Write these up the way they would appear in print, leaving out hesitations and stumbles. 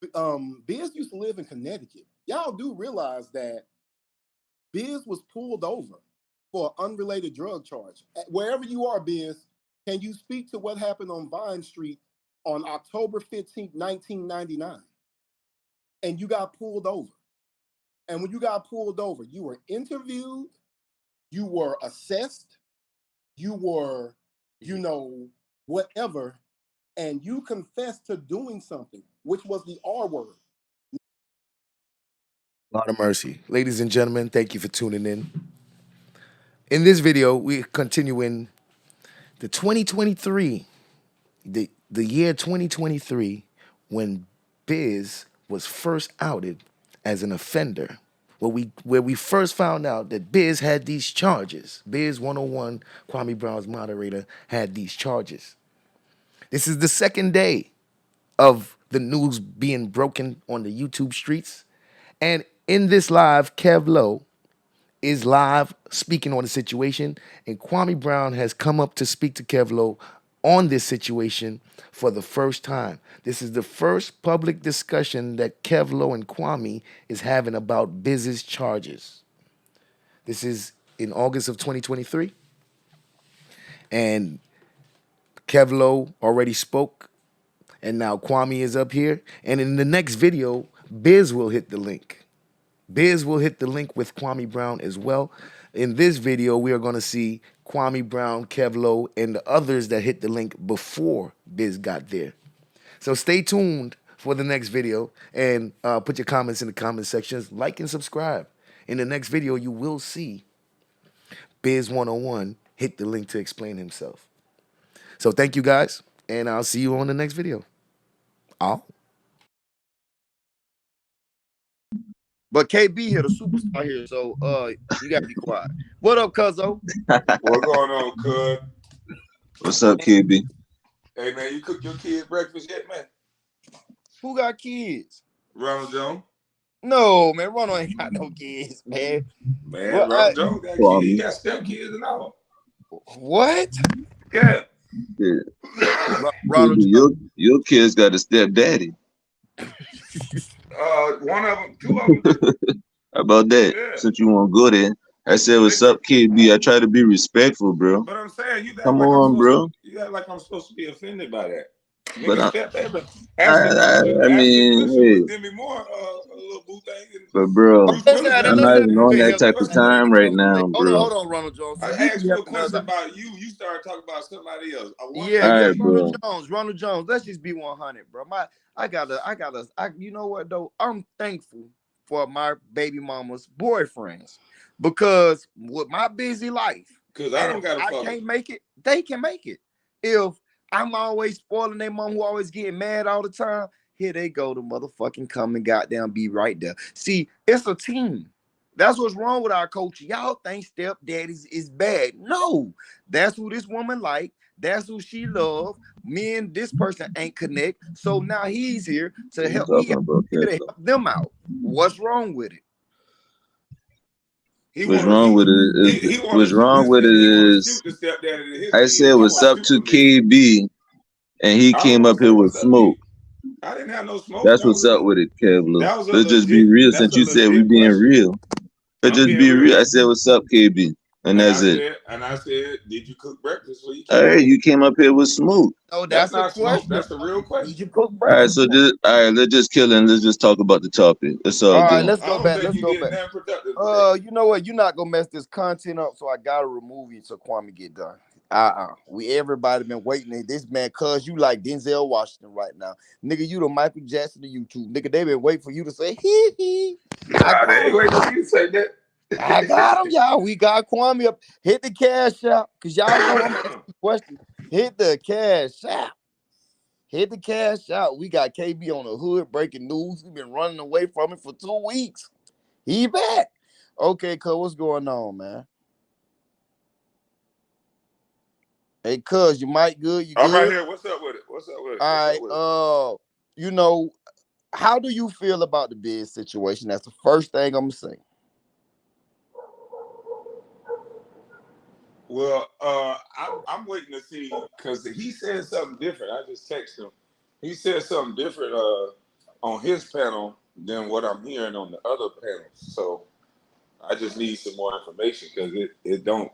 Biz used to live in Connecticut. Y'all do realize that Biz was pulled over for an unrelated drug charge. Wherever you are, Biz, can you speak to what happened on Vine Street on October 15th, 1999? And you got pulled over. And when you got pulled over, you were interviewed, you were assessed, you were, whatever, and you confessed to doing something, which was the R word. Lot of mercy. Ladies and gentlemen, thank you for tuning in. In this video, we're continuing the 2023, the year 2023, when Biz was first outed as an offender. Where we first found out that Biz had these charges. Biz101, Kwame Brown's moderator, had these charges. This is the second day of the news being broken on the YouTube streets. And in this live, Kevlo is live speaking on the situation, and Kwame Brown has come up to speak to Kevlo on this situation for the first time. This is the first public discussion that Kevlo and Kwame is having about Biz's charges. This is in August of 2023, and Kevlo already spoke, and now Kwame is up here, and in the next video, Biz will hit the link. Biz will hit the link with Kwame Brown as well. In this video, we are going to see Kwame Brown, Kevlo, and the others that hit the link before Biz got there. So stay tuned for the next video and put your comments in the comment sections. Like and subscribe. In the next video, you will see Biz101 hit the link to explain himself. So thank you guys, and I'll see you on the next video. Oh. But KB here, the superstar here, so you gotta be quiet. What up, Cuzzo? What's going on, cuz? What's up, KB? Hey man, you cook your kids breakfast yet, man? Who got kids? Ronald Jones. No, man, Ronald ain't got no kids, man. Man, Well, Ronald Jones got kids. He got step kids and all. What? Yeah. Ronald, your kids got a stepdaddy. One of them, two of them. How about that? Yeah. Since you won't go there, I said, "What's up, KB?" I try to be respectful, bro. But I'm saying, you come on, bro. You act like I'm supposed to be offended by that. But I mean, hey. Demi Moore, a little boo thing. But bro, I'm not even on that type of time right now, bro. Hold on, Ronald Jones. I asked you a question about you. You started talking about somebody else. Yeah, Ronald Jones. Let's just be 100, bro. You know what though? I'm thankful for my baby mama's boyfriends because with my busy life, because I can't make it. They can make it. If I'm always spoiling their mom who always getting mad all the time, here they go to motherfucking come and goddamn be right there. See, it's a team. That's what's wrong with our culture. Y'all think stepdaddies is bad. No, that's who this woman like. That's who she love. Me and this person ain't connect. So now he's here to help me out, to help them out. What's wrong with it? What's wrong with it is I said what's up to KB, and he came up here with smoke. I didn't have no smoke. That's what's up with it, Kevlo. Let's just be real. Since you said we being real, let's just be real. I said what's up, KB, and that's it. And I said, did you cook breakfast for you? Hey, you came up here with smoke. Oh, that's a question. That's the real question. Did you cook breakfast? All right, let's just kill it and let's just talk about the topic. It's all good. Let's go back. You know what? You're not gonna mess this content up, so I gotta remove you till Kwame get done. Everybody been waiting. This man, cuz you like Denzel Washington right now. Nigga, you the Michael Jackson of YouTube. Nigga, they been waiting for you to say hee hee. They ain't waiting for you to say that. I got him, y'all. We got Kwame up. Hit the cash out. Cause y'all know I'm asking the question. Hit the cash out. Hit the cash out. We got KB on the hood breaking news. We've been running away from it for 2 weeks. He back. Okay, cuz what's going on, man? Hey, cuz, you might good? You good? I'm right here. What's up with it? All right. How do you feel about the Biz situation? That's the first thing I'm gonna say. Well, I'm waiting to see because he said something different. I just texted him. He said something different on his panel than what I'm hearing on the other panels. So I just need some more information because it don't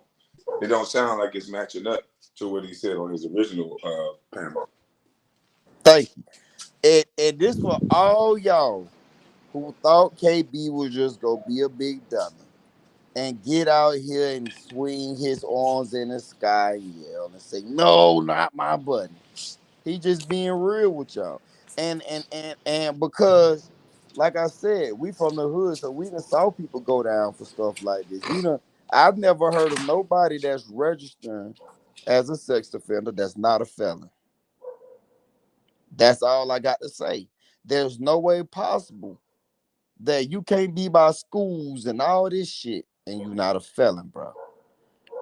sound like it's matching up to what he said on his original panel. Thank you. And this for all y'all who thought KB was just gonna be a big dummy and get out here and swing his arms in the sky and yell and say, "No, not my buddy." He just being real with y'all. And because, like I said, we from the hood, so we done saw people go down for stuff like this. I've never heard of nobody that's registering as a sex offender that's not a felon. That's all I got to say. There's no way possible that you can't be by schools and all this shit and you not a felon, bro.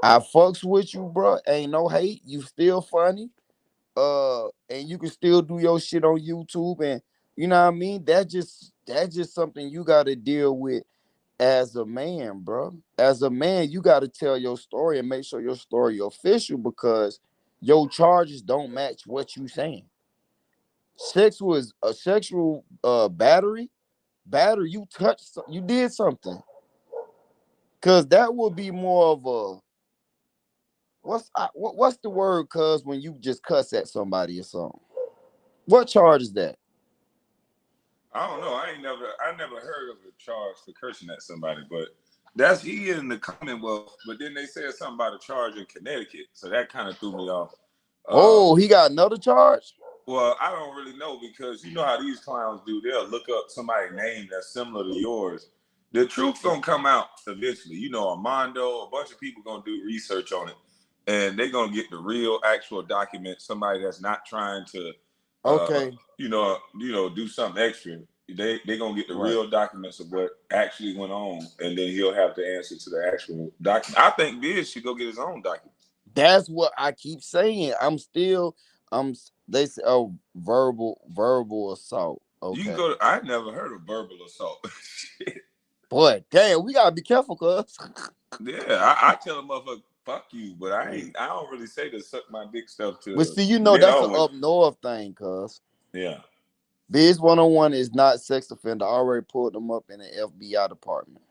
I fucks with you, bro. Ain't no hate. You still funny. And you can still do your shit on YouTube, and you know what I mean. That's just something you got to deal with as a man, bro. As a man, you got to tell your story and make sure your story official because your charges don't match what you saying. Sex was a sexual battery. You touched, you did something. Cause that would be more of a what's the word? Cause when you just cuss at somebody or something, what charge is that? I don't know. I never heard of a charge for cursing at somebody, but that's he in the Commonwealth. But then they said something about a charge in Connecticut, so that kind of threw me off. He got another charge? Well, I don't really know because you know how these clowns do. They'll look up somebody's name that's similar to yours. The truth gonna come out eventually. You know, Armando, a bunch of people gonna do research on it, and they're gonna get the real, actual document. Somebody that's not trying to, do something extra. They gonna get the real documents of what actually went on, and then he'll have to answer to the actual document. I think Biz should go get his own document. That's what I keep saying. They say, verbal assault. Okay. You can go I never heard of verbal assault. Boy, damn, we gotta be careful, cuz. Yeah, I tell a motherfucker, fuck you, but I don't really say the suck my dick stuff to. But see, that's an up north thing, cuz. Yeah. Biz101 is not sex offender. I already pulled them up in the FBI department.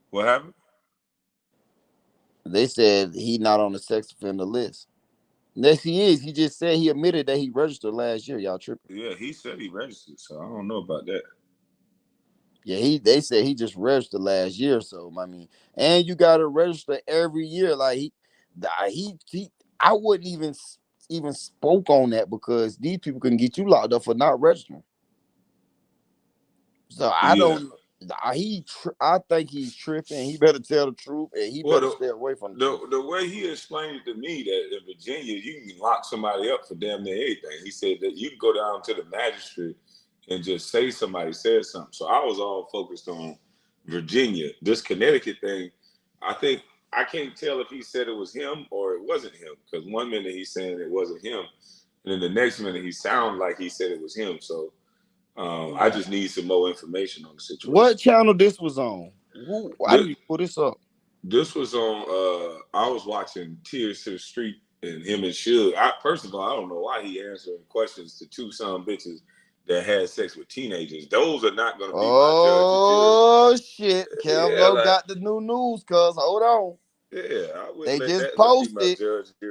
What happened? They said he not on the sex offender list. Yes, he is. He just said he admitted that he registered last year. Y'all tripping? Yeah, he said he registered, so I don't know about that. Yeah, they said he just registered last year. So I mean, and you gotta register every year. Like I wouldn't even spoke on that because these people can get you locked up for not registering. So I don't. I think he's tripping. He better tell the truth, and he better stay away from the way he explained it to me that in Virginia you can lock somebody up for damn near anything. He said that you can go down to the magistrate and just say somebody said something. So I was all focused on Virginia. This Connecticut thing, I think I can't tell if he said it was him or it wasn't him because one minute he's saying it wasn't him, and then the next minute he sounded like he said it was him. So. I just need some more information on the situation. What channel this was on? Why did you put this up? This was on. I was watching Tears to the Street and him and Suge. First of all, I don't know why he answering questions to two some bitches that had sex with teenagers. Those are not going to be my judge. Oh shit! Kevlo got the new news. Cuz hold on. Yeah, they just posted.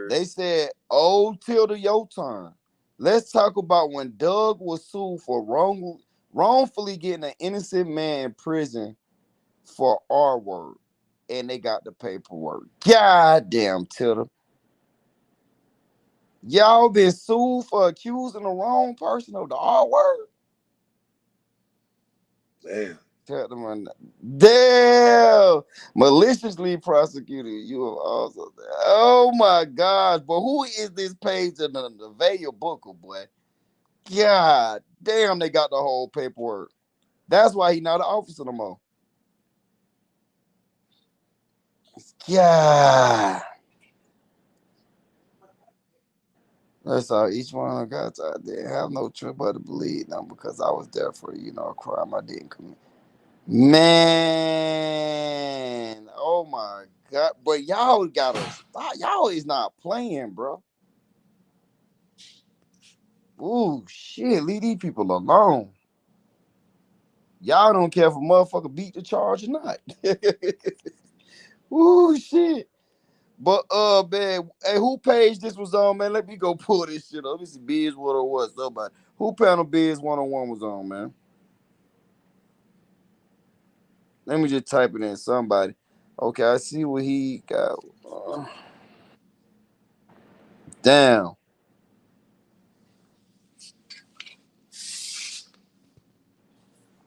They said, "Oh, Tilda, your turn." Let's talk about when Doug was sued for wrongfully getting an innocent man in prison for R word, and they got the paperwork. Goddamn, Tilda. Y'all been sued for accusing the wrong person of the R word? Damn. Damn. Maliciously prosecuted. You have also. Oh my gosh. But who is this page in the Nevaeh Booker, boy? God damn, they got the whole paperwork. That's why he not an officer no more. Yeah. That's all. Each one of God, I didn't have no choice but to believe them because I was there for a crime I didn't commit. Man, oh my God! But y'all gotta stop. Y'all is not playing, bro. Ooh, shit! Leave these people alone. Y'all don't care if a motherfucker beat the charge or not. Ooh, shit. But man, hey, who page this was on, man? Let me go pull this shit up. Let me see Biz101. Somebody. Who panel Biz101 was on, man? Let me just type it in. Somebody. Okay, I see what he got. Damn.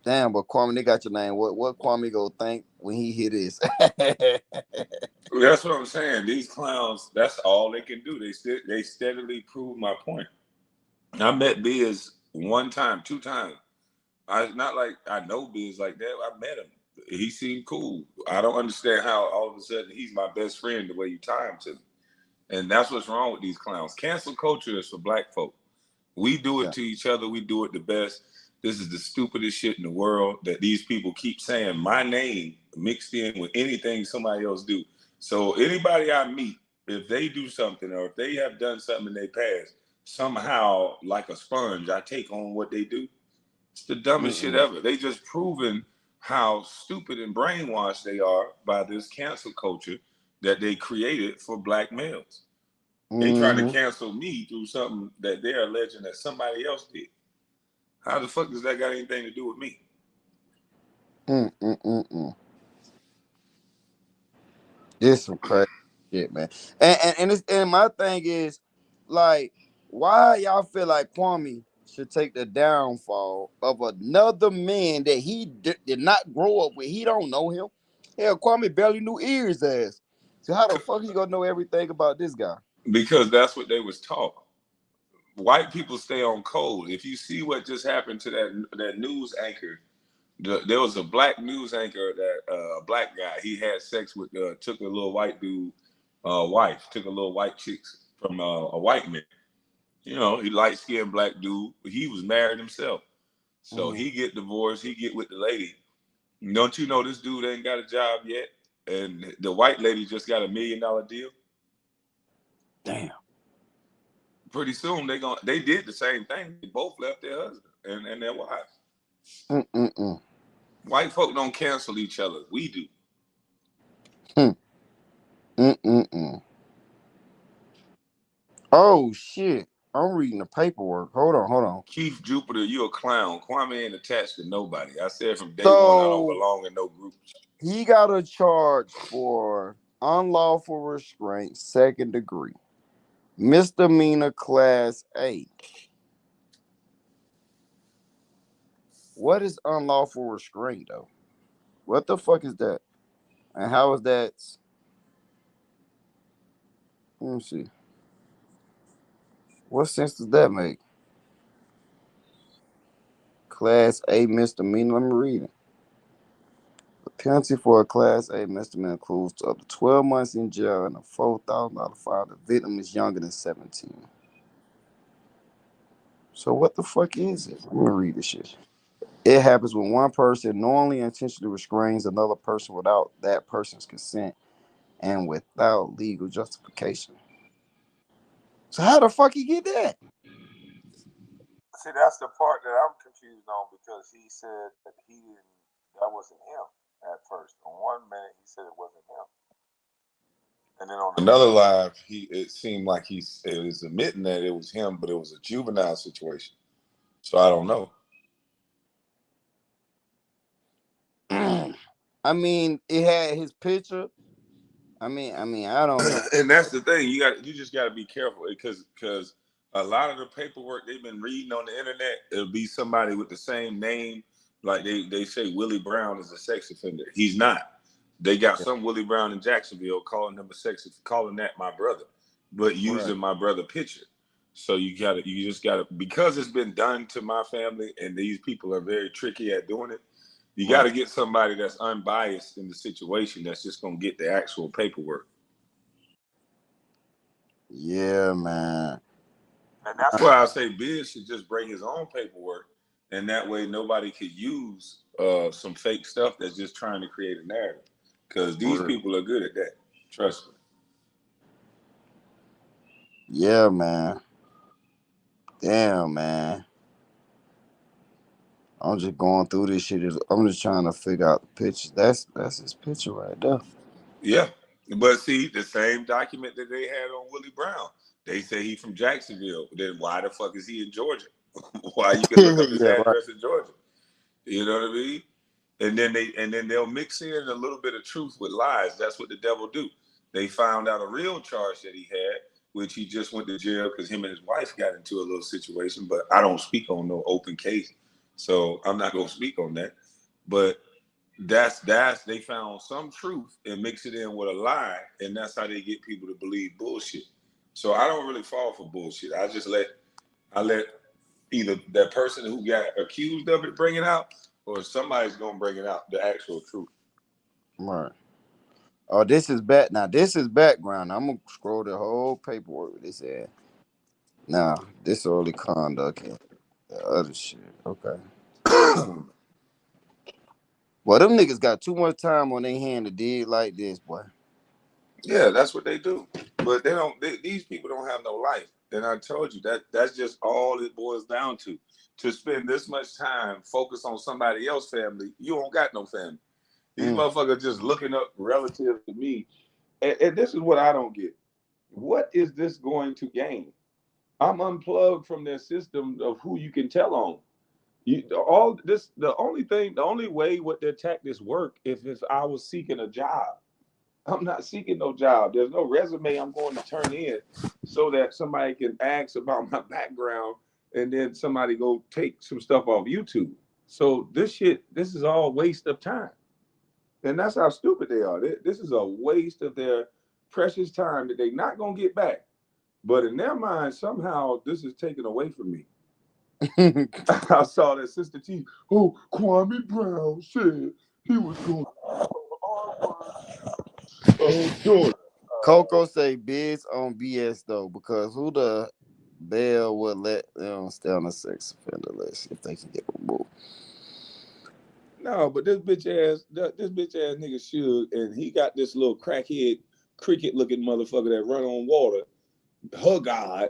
Damn, but Kwame, they got your name. What Kwame go think when he hear this? That's what I'm saying. These clowns, that's all they can do. They steadily prove my point. I met Biz one time, two times. Not like I know Biz like that. I met him. He seemed cool. I don't understand how all of a sudden he's my best friend the way you tie him to me. And that's what's wrong with these clowns. Cancel culture is for black folk. We do it to each other. We do it the best. This is the stupidest shit in the world that these people keep saying my name mixed in with anything somebody else do. So anybody I meet, if they do something or if they have done something in their past, somehow like a sponge, I take on what they do. It's the dumbest shit ever. They just proven how stupid and brainwashed they are by this cancel culture that they created for black males. They trying to cancel me through something that they're alleging that somebody else did. How the fuck does that got anything to do with me? This some crazy shit, man. And my thing is, like, why y'all feel like Kwame should take the downfall of another man that he did not grow up with? He don't know him. Hell, Kwame barely knew Ears ass. So how the fuck he gonna know everything about this guy? Because that's what they was taught. White people stay on code. If you see what just happened to that news anchor, there was a black news anchor that a black guy, he had sex with, took a little white dude wife, took a little white chick from a white man. You know, he light skinned black dude. He was married himself, so he get divorced. He get with the lady. Don't you know this dude ain't got a job yet, and the white lady just got $1 million deal. Damn. Pretty soon they did the same thing. They both left their husband and their wives. White folk don't cancel each other. We do. Oh shit. I'm reading the paperwork. Hold on. Keith Jupiter, you a clown. Kwame ain't attached to nobody. I said from day one, I don't belong in no groups. He got a charge for unlawful restraint, 2nd degree. Misdemeanor class A. What is unlawful restraint, though? What the fuck is that? And how is that? Let me see. What sense does that make? Class A misdemeanor. Let me read it. The penalty for a Class A misdemeanor includes up to 12 months in jail and a $4,000 fine. The victim is younger than 17. So what the fuck is it? Let me read this shit. It happens when one person knowingly and intentionally restrains another person without that person's consent and without legal justification. So how the fuck he get that? See, that's the part that I'm confused on because he said that that wasn't him at first. On one minute, he said it wasn't him. And then on another live, it seemed like he was admitting that it was him, but it was a juvenile situation. So I don't know. I mean, it had his picture. I mean, I don't know. And that's the thing. You just got to be careful because a lot of the paperwork they've been reading on the internet, it'll be somebody with the same name. Like they say Willie Brown is a sex offender. He's not. They got some Willie Brown in Jacksonville calling him calling that my brother, but using my brother picture. So you just gotta, because it's been done to my family and these people are very tricky at doing it. You got to get somebody that's unbiased in the situation that's just going to get the actual paperwork. Yeah, man. And that's why I say Biz should just bring his own paperwork, and that way nobody could use some fake stuff that's just trying to create a narrative. Because these people are good at that. Trust me. Yeah, man. Damn, man. I'm just going through this shit. I'm just trying to figure out the picture. That's his picture right there. Yeah. But see, the same document that they had on Willie Brown, they say he from Jacksonville. Then why the fuck is he in Georgia? Why you can look up his address in Georgia? You know what I mean? And then they'll mix in a little bit of truth with lies. That's what the devil do. They found out a real charge that he had, which he just went to jail because him and his wife got into a little situation. But I don't speak on no open case, so I'm not gonna speak on that. But that's they found some truth and mix it in with a lie, and that's how they get people to believe bullshit. So I don't really fall for bullshit. I let either that person who got accused of it bring it out, or somebody's gonna bring it out, the actual truth. Right. Oh, this is back now. This is background. I'm gonna scroll the whole paperwork with this ad. Now, disorderly conduct and the other shit. Okay. Well, them niggas got too much time on their hand to dig like this, boy. Yeah, that's what they do. But they don't. These people don't have no life. And I told you that's just all it boils down to. To spend this much time focused on somebody else's family, you don't got no family. These motherfuckers just looking up relative to me. And this is what I don't get. What is this going to gain? I'm unplugged from their system of who you can tell on. The only way what their tactics work if I was seeking a job. I'm not seeking no job. There's no resume I'm going to turn in so that somebody can ask about my background and then somebody go take some stuff off YouTube. So this is all waste of time. And that's how stupid they are. This is a waste of their precious time that they're not going to get back. But in their mind, somehow this is taken away from me. I saw that Sister T, Kwame Brown said he was going to Coco say Biz on BS though, because who the bell would let them stay on the sex offender list if they can get removed? No, but this bitch ass nigga should, and he got this little crackhead cricket looking motherfucker that run on water, her God,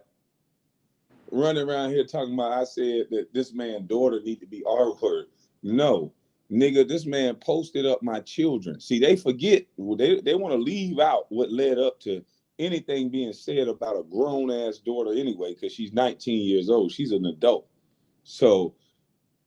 running around here talking about I said that this man's daughter need to be R-word. No, nigga, this man posted up my children. See, they forget, they want to leave out what led up to anything being said about a grown-ass daughter anyway, because she's 19 years old. She's an adult. So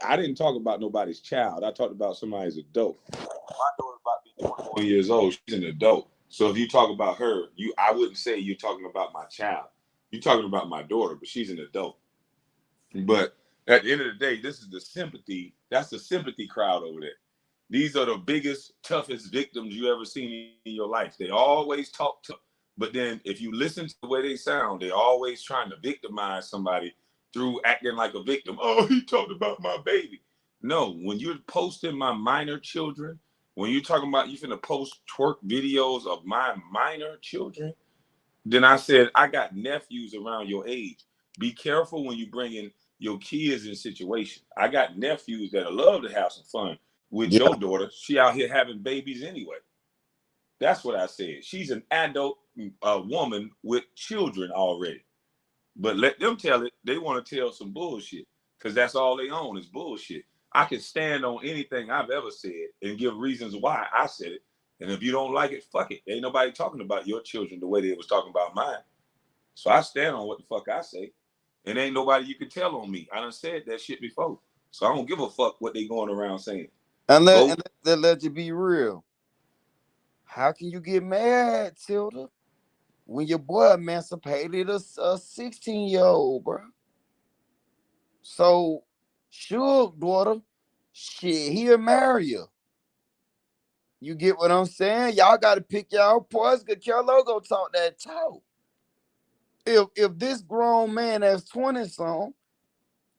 I didn't talk about nobody's child. I talked about somebody's adult. My daughter's about to be 21 years old. She's an adult. So if you talk about her, I wouldn't say you're talking about my child. You're talking about my daughter, but she's an adult. But at the end of the day, this is the sympathy. That's the sympathy crowd over there. These are the biggest, toughest victims you ever seen in your life. They always talk tough. But then if you listen to the way they sound, they're always trying to victimize somebody through acting like a victim. Oh, he talked about my baby. No, when you're posting my minor children, when you're talking about you finna post twerk videos of my minor children, then I said, I got nephews around your age. Be careful when you bring in your kids in situation. I got nephews that love to have some fun with your daughter. She out here having babies anyway. That's what I said. She's an adult woman with children already. But let them tell it. They want to tell some bullshit because that's all they own is bullshit. I can stand on anything I've ever said and give reasons why I said it. And if you don't like it, fuck it. Ain't nobody talking about your children the way they was talking about mine. So I stand on what the fuck I say. And ain't nobody you can tell on me. I done said that shit before. So I don't give a fuck what they going around saying. And let you be real. How can you get mad, Tilda, when your boy emancipated a 16-year-old, bro? So, sure, daughter, shit, he'll marry you. You get what I'm saying? Y'all got to pick y'all poison, because Kevlo gonna talk that talk. If this grown man that's 20-something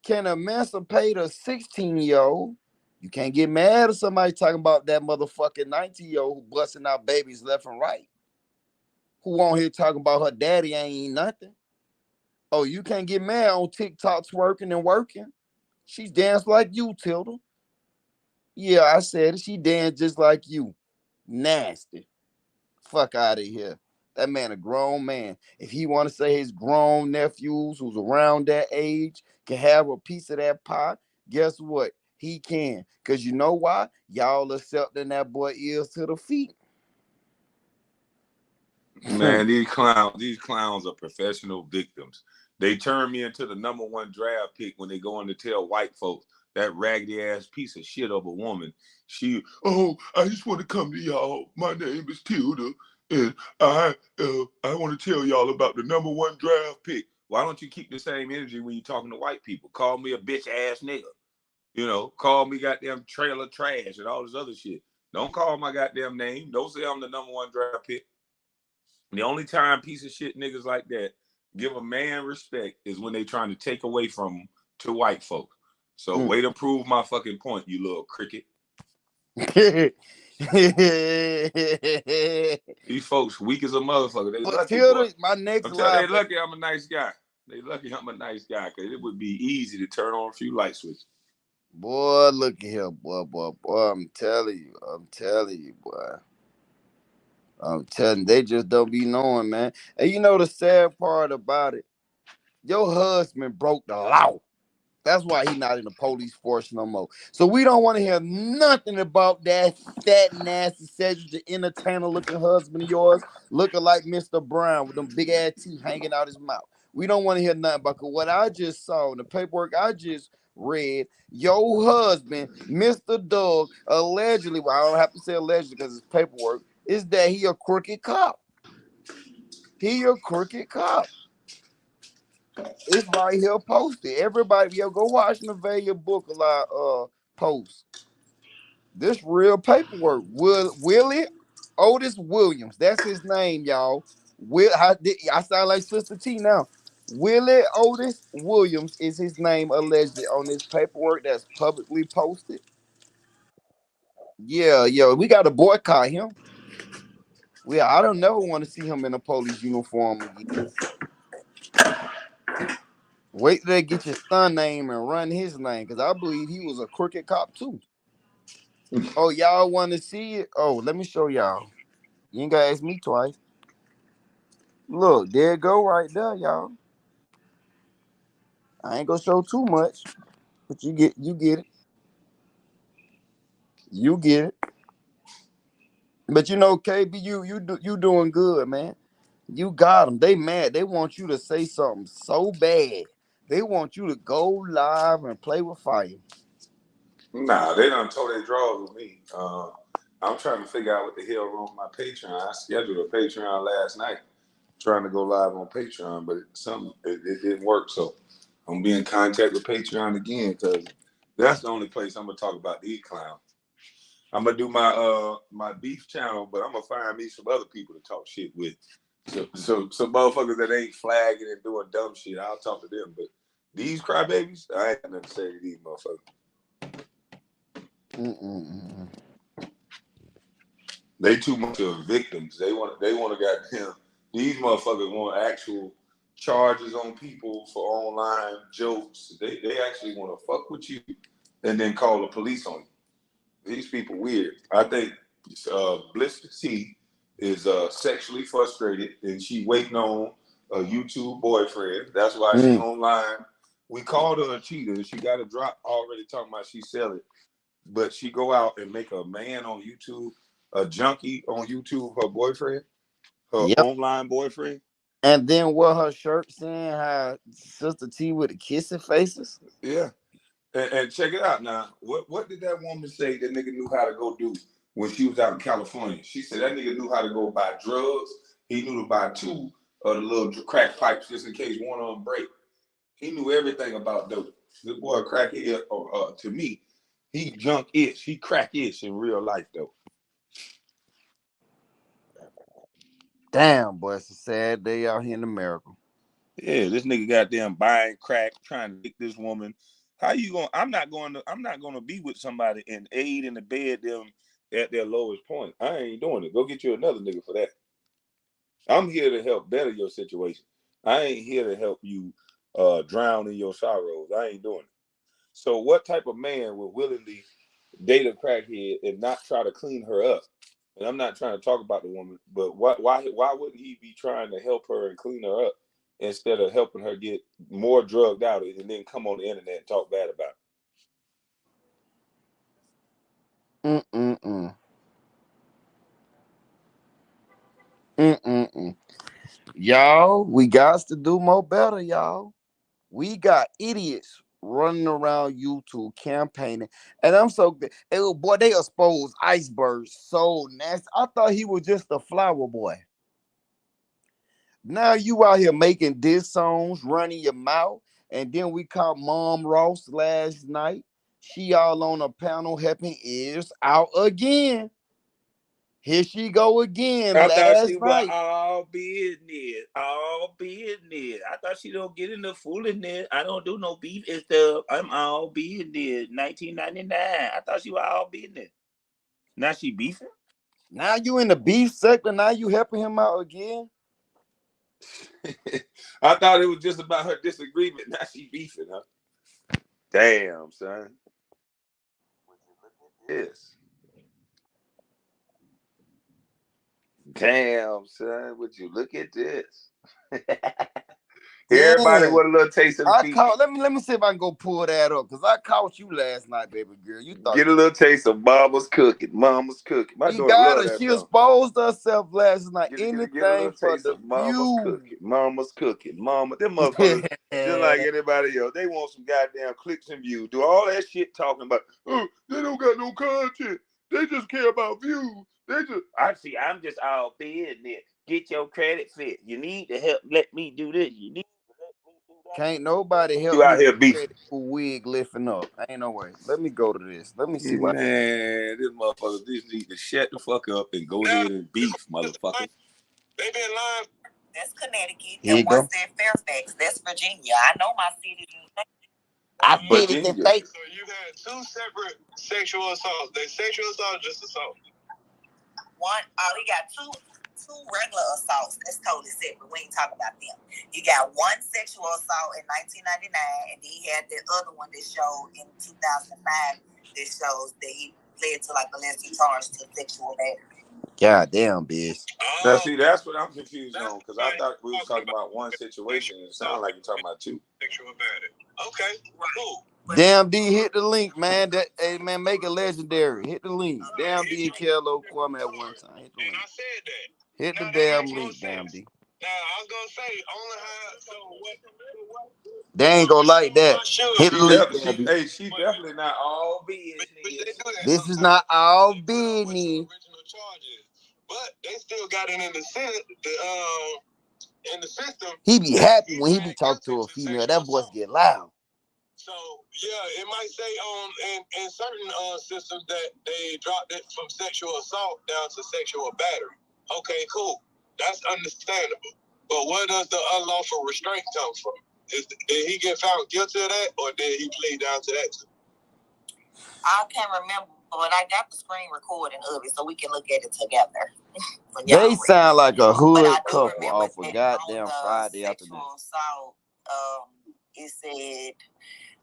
can emancipate a 16-year-old, you can't get mad at somebody talking about that motherfucking 19-year-old who busting out babies left and right. Who on here talking about her daddy ain't nothing. Oh, you can't get mad on TikTok twerking and working. She's danced like you, Tilda. Yeah, I said it. She danced just like you. Nasty. Fuck out of here. That man a grown man. If he want to say his grown nephews who's around that age can have a piece of that pie, guess what? he can. Because you know why? Y'all accepting that boy ears to the feet. Man, these clowns are professional victims. They turn me into the #1 draft pick when they go in to tell white folks that raggedy ass piece of shit of a woman. I just want to come to y'all. My name is Tilda, and I want to tell y'all about the #1 draft pick. Why don't you keep the same energy when you're talking to white people? Call me a bitch ass nigga. You know, call me goddamn trailer trash and all this other shit. Don't call my goddamn name. Don't say I'm the #1 draft pick. The only time piece of shit niggas like that give a man respect is when they trying to take away from him to white folks. So way to prove my fucking point, you little cricket. These folks weak as a motherfucker. They lucky, boy. My next they lucky I'm a nice guy. They lucky I'm a nice guy because it would be easy to turn on a few light switches. Boy, look at here, boy. I'm telling you, boy. I'm telling you, they just don't be knowing, man. And you know the sad part about it? Your husband broke the law. That's why he's not in the police force no more. So we don't want to hear nothing about that fat, nasty, sexual, entertainer-looking husband of yours looking like Mr. Brown with them big-ass teeth hanging out his mouth. We don't want to hear nothing about what I just saw in the paperwork I just read. Your husband, Mr. Doug, allegedly, well, I don't have to say allegedly because it's paperwork, is that he a crooked cop. He a crooked cop. It's right here posted. Everybody, go watch Nevaeh Booker post. This real paperwork. Willie Otis Williams. That's his name, y'all. I sound like Sister T now. Willie Otis Williams is his name allegedly on this paperwork that's publicly posted. Yeah, we got to boycott him. I don't never want to see him in a police uniform again. Wait till they get your son name and run his name, because I believe he was a crooked cop too. Oh, y'all want to see it? Oh, let me show y'all. You ain't gotta ask me twice. Look, there it go right there, y'all. I ain't gonna show too much, but you get it. You get it. But you know, KB, you doing good, man. You got them. They mad. They want you to say something so bad. They want you to go live and play with fire. Nah, they done told their draws with me. I'm trying to figure out what the hell wrong with my Patreon. I scheduled a Patreon last night, trying to go live on Patreon, but it didn't work. So I'm gonna be in contact with Patreon again because that's the only place I'm gonna talk about these clowns. I'm gonna do my beef channel, but I'm gonna find me some other people to talk shit with. So some motherfuckers that ain't flagging and doing dumb shit, I'll talk to them. But these crybabies, I ain't got nothing to say to these motherfuckers. They too much of victims. They want to goddamn. These motherfuckers want actual charges on people for online jokes. They actually want to fuck with you and then call the police on you. These people weird. I think Bliss T is sexually frustrated and she waiting on a YouTube boyfriend. That's why she online. We called her a cheater. She got a drop already talking about she sell it. But she go out and make a man on YouTube, a junkie on YouTube, her boyfriend, her online boyfriend. And then wear her shirt saying how Sister T with the kissing faces. Yeah. And check it out now. What did that woman say that nigga knew how to go do when she was out in California? She said that nigga knew how to go buy drugs. He knew to buy 2 of the little crack pipes just in case one of them break. He knew everything about dope. This boy crackhead, to me, he junk-ish. He crack-ish in real life, though. Damn, boy, it's a sad day out here in America. Yeah, this nigga goddamn buying crack, trying to pick this woman. How you going? I'm not going to be with somebody and aid in the bed them at their lowest point. I ain't doing it. Go get you another nigga for that. I'm here to help better your situation. I ain't here to help you drown in your sorrows. I ain't doing it. So what type of man would willingly date a crackhead and not try to clean her up? And I'm not trying to talk about the woman, but why wouldn't he be trying to help her and clean her up instead of helping her get more drugged out and then come on the internet and talk bad about it? Y'all, we got to do more better, y'all. We got idiots running around YouTube campaigning, and I'm so good. Boy, they exposed Iceberg so nasty. I thought he was just a flower boy. Now you out here making diss songs, running your mouth, and then we caught Mom Ross last night. She all on a panel helping ears out again. Here she go again. I thought she Last was night. all business. All business. I thought she don't get in the foolishness. I don't do no beef and stuff. I'm all business. 1999. I thought she was all business. Now she beefing? Now you in the beef sector. Now you helping him out again. I thought it was just about her disagreement. Now she beefing, huh? Damn, son. Yes. Damn, son. Would you look at this? Everybody Damn. want a little taste of the beef. Let me see if I can go pull that up, because I caught you last night, baby girl. You thought get a little taste of Mama's cooking. Mama's cooking. My daughter love that she song. exposed herself last night. Get a little For taste the of Mama's view. cooking. Mama's cooking. Mama, them motherfuckers just like anybody else. They want some goddamn clicks and views. Do all that shit talking about, oh, they don't got no content. They just care about views. I'm just all business. Get your credit fit. You need to help. Let me do this. You need to let me do that. Can't nobody help you out here beefing. Wig lifting up. Ain't no way. Let me go to this. Let me see what. Man, this motherfucker just need to shut the fuck up and go ahead and beef, motherfucker. They been lying. That's Connecticut. Here and what's that Fairfax? That's Virginia. I know my city. Virginia. So you had two separate sexual assaults. They sexual assault, just assault. We got two regular assaults. That's totally separate. We ain't talking about them. You got one sexual assault in 1999, and then he had the other one that showed in 2005 that shows that he led to like a lesser charge to sexual battery. God damn, bitch. Now, see, that's what I'm confused on, because I thought we was talking about one situation, and it sounded like you're talking about two. Sexual battery. Okay, cool. Damn D, hit the link, man. Hey man, make it legendary. Hit the link. Damn D and Kevlo, Kwame at one time. Hit the link. And I said that. Hit the damn link, damn D. Now I was gonna say only what they ain't gonna like that. Hit the link. She definitely not all business. This is not all business. But they still got it in the Senate, in the system. He be happy when he be talking to a female. That voice get loud. So yeah, it might say in certain systems that they dropped it from sexual assault down to sexual battery. Okay, cool. That's understandable. But where does the unlawful restraint come from? Did he get found guilty of that, or did he plead down to that? I can't remember, but I got the screen recording of it, so we can look at it together. They sound like a hood couple off a goddamn Friday afternoon. Assault, it said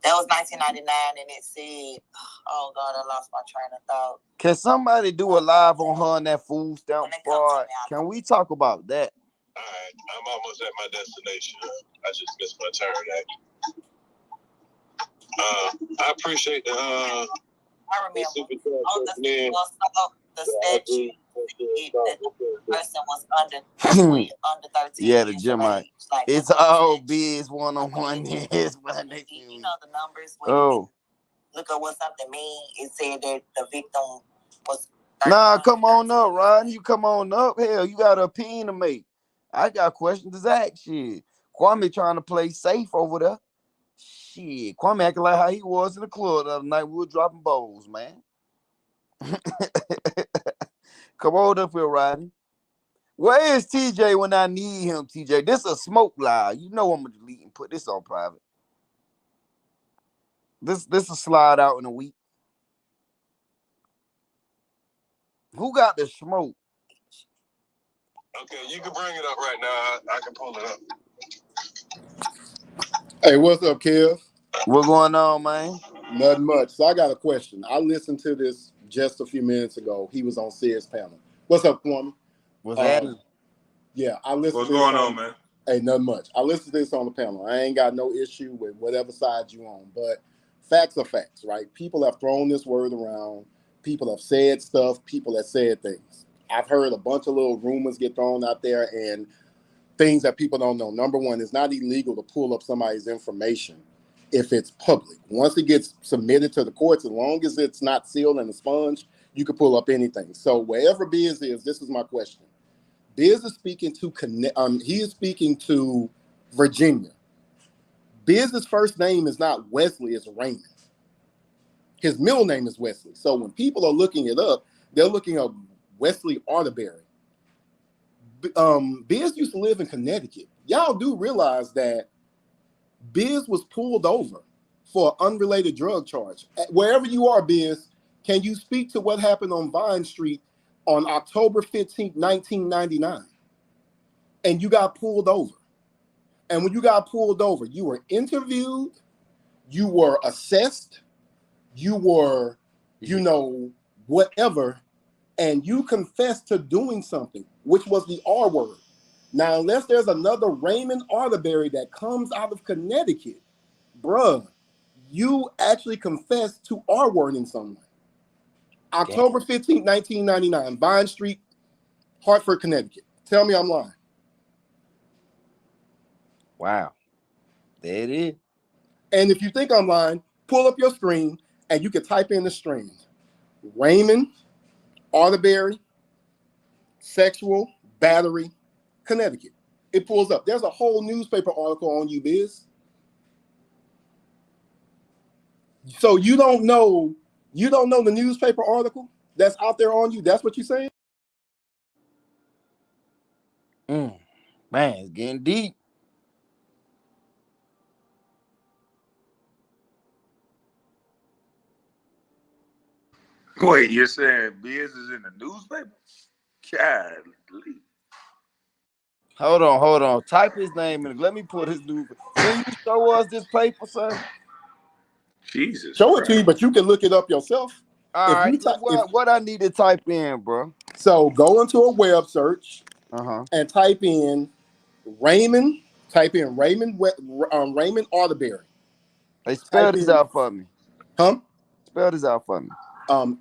that was 1999, and it said, "Oh God, I lost my train of thought." Can somebody do a live on her and that food stamp fraud? Can we talk about that? All right, I'm almost at my destination. I just missed my turn. I appreciate the. I remember the statute. The person was under 13. Yeah, the Gemini. Like, it's all Biz101. Yes, you know the numbers. Oh. Look at what something mean. It said that the victim was. Nah, come on up, Ryan. You come on up. Hell, you got a opinion to make. I got questions to ask. Shit. Kwame trying to play safe over there. Shit. Kwame acting like how he was in the club the other night. We were dropping bowls, man. Come on up here, Rodney. Where is TJ when I need him, TJ? This is a smoke live. You know I'm going to delete and put this on private. This will slide out in a week. Who got the smoke? Okay, you can bring it up right now. I can pull it up. Hey, what's up, Kev? What going on, man? Nothing much. So I got a question. I listened to this just a few minutes ago. He was on Sid's panel. What's up, Kwame? What's happening? Yeah, I listened. What's going on, man? Hey, nothing much. I listened to this on the panel. I ain't got no issue with whatever side you on, but facts are facts, right? People have thrown this word around. People have said stuff. People have said things. I've heard a bunch of little rumors get thrown out there and things that people don't know. Number one, it's not illegal to pull up somebody's information if it's public. Once it gets submitted to the courts, as long as it's not sealed and expunged, you can pull up anything. So wherever Biz is, this is my question. Biz is speaking to he is speaking to Virginia. Biz's first name is not Wesley, it's Raymond. His middle name is Wesley. So when people are looking it up, they're looking up Wesley Arterberry. Biz used to live in Connecticut. Y'all do realize that Biz was pulled over for an unrelated drug charge. Wherever you are, Biz, can you speak to what happened on Vine Street on October 15th, 1999? And you got pulled over. And when you got pulled over, you were interviewed, you were assessed, you were, whatever, and you confessed to doing something, which was the R word. Now, unless there's another Raymond Arterberry that comes out of Connecticut, bruh, you actually confessed to R-wording someone. October 15th, 1999, Vine Street, Hartford, Connecticut. Tell me I'm lying. Wow. There it is. And if you think I'm lying, pull up your screen and you can type in the string. Raymond Arterberry, sexual battery, Connecticut. It pulls up. There's a whole newspaper article on you, Biz. So you don't know the newspaper article that's out there on you? That's what you're saying? Man, it's getting deep. Wait, you're saying Biz is in the newspaper? Golly. Hold on. Type his name in. Let me put his new. Can you show us this paper, sir? Jesus. Show it to you, but you can look it up yourself. All right. What I need to type in, bro? So go into a web search and type in Raymond. Type in Raymond Arterberry. Hey, spell this out for me. Huh? Spell this out for me. RAYMOND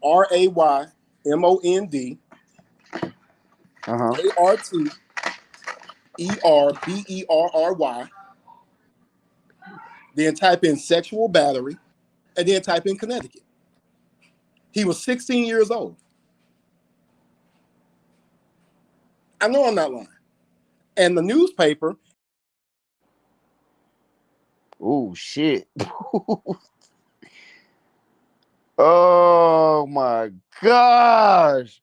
ARTERBERRY. Then type in sexual battery, and then type in Connecticut. He was 16 years old. I know I'm not lying. And the newspaper. Oh, shit. Oh, my gosh.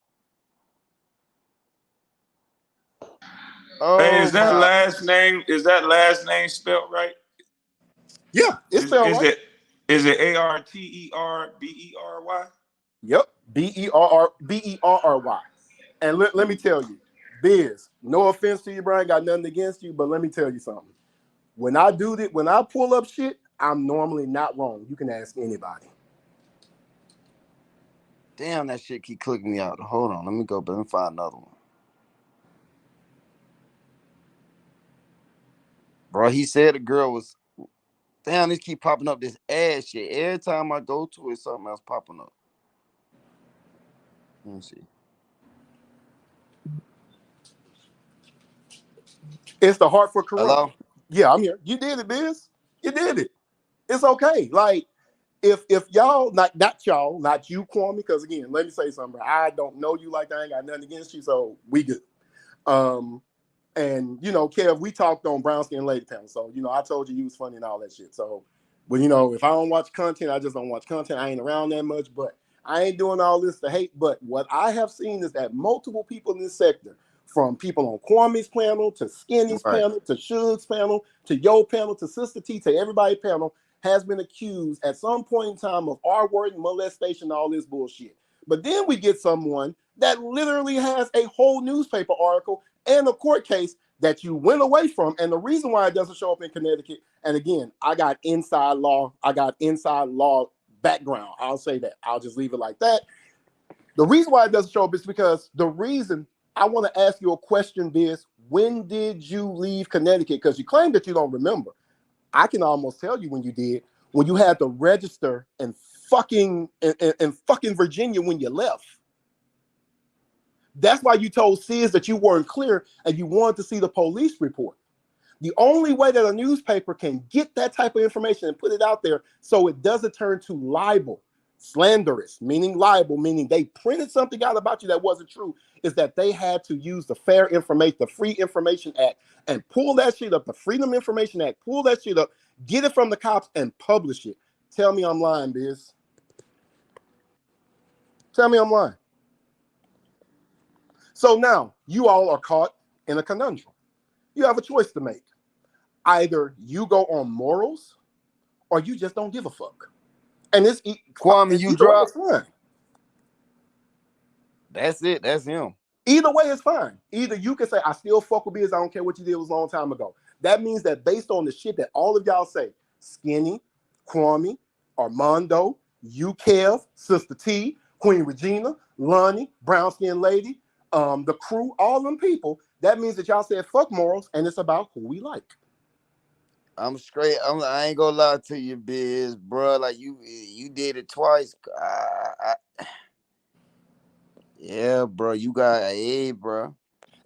Oh, hey, is that last name spelled right? Yeah, it's spelled right. Is it ARTERBERY? Yep, BERRY. And let me tell you, Biz, no offense to you, Brian, got nothing against you, but let me tell you something. When I pull up shit, I'm normally not wrong. You can ask anybody. Damn, that shit keep clicking me out. Hold on, let me go back and find another one. Bro, he said the girl was. Damn, this keep popping up this ass shit. Every time I go to it, something else popping up. Let me see. It's the Hartford Courant. Hello? Yeah, I'm here. You did it, Biz. You did it. It's okay. Like, if y'all, not y'all, not you, Kwame, because again, let me say something. I don't know you like that. I ain't got nothing against you, so we good. And Kev, we talked on Brown Skin Lady Panel, so I told you was funny and all that shit. So, but if I don't watch content, I just don't watch content. I ain't around that much, but I ain't doing all this to hate. But what I have seen is that multiple people in this sector, from people on Kwame's panel to Skinny's panel to Suge's panel to your panel to Sister T to everybody panel, has been accused at some point in time of R-word, molestation, all this bullshit. But then we get someone that literally has a whole newspaper article and a court case that you went away from. And the reason why it doesn't show up in Connecticut, and again, I got inside law background. I'll say that. I'll just leave it like that. The reason why it doesn't show up is because the reason I want to ask you a question, Biz, when did you leave Connecticut? Because you claim that you don't remember. I can almost tell you when you did, when you had to register and fucking Virginia when you left. That's why you told Sis that you weren't clear and you wanted to see the police report. The only way that a newspaper can get that type of information and put it out there so it doesn't turn to libel, slanderous, meaning libel, meaning they printed something out about you that wasn't true, is that they had to use the Free Information Act and pull that shit up, the Freedom Information Act, pull that shit up, get it from the cops and publish it. Tell me I'm lying, Biz. Tell me I'm lying. So now you all are caught in a conundrum. You have a choice to make. Either you go on morals or you just don't give a fuck. And this Kwame, you drop. Fine. That's it. That's him. Either way is fine. Either you can say, I still fuck with Biz. I don't care what you did. It was a long time ago. That means that based on the shit that all of y'all say, Skinny, Kwame, Armando, you, Kev, Sister T, Queen Regina, Lonnie, Brown Skin Lady, the crew, all them people, that means that y'all said fuck morals and it's about who we like. I'm straight. I ain't gonna lie to you, Biz, bro. Like you did it twice. Yeah, bro. You got bro.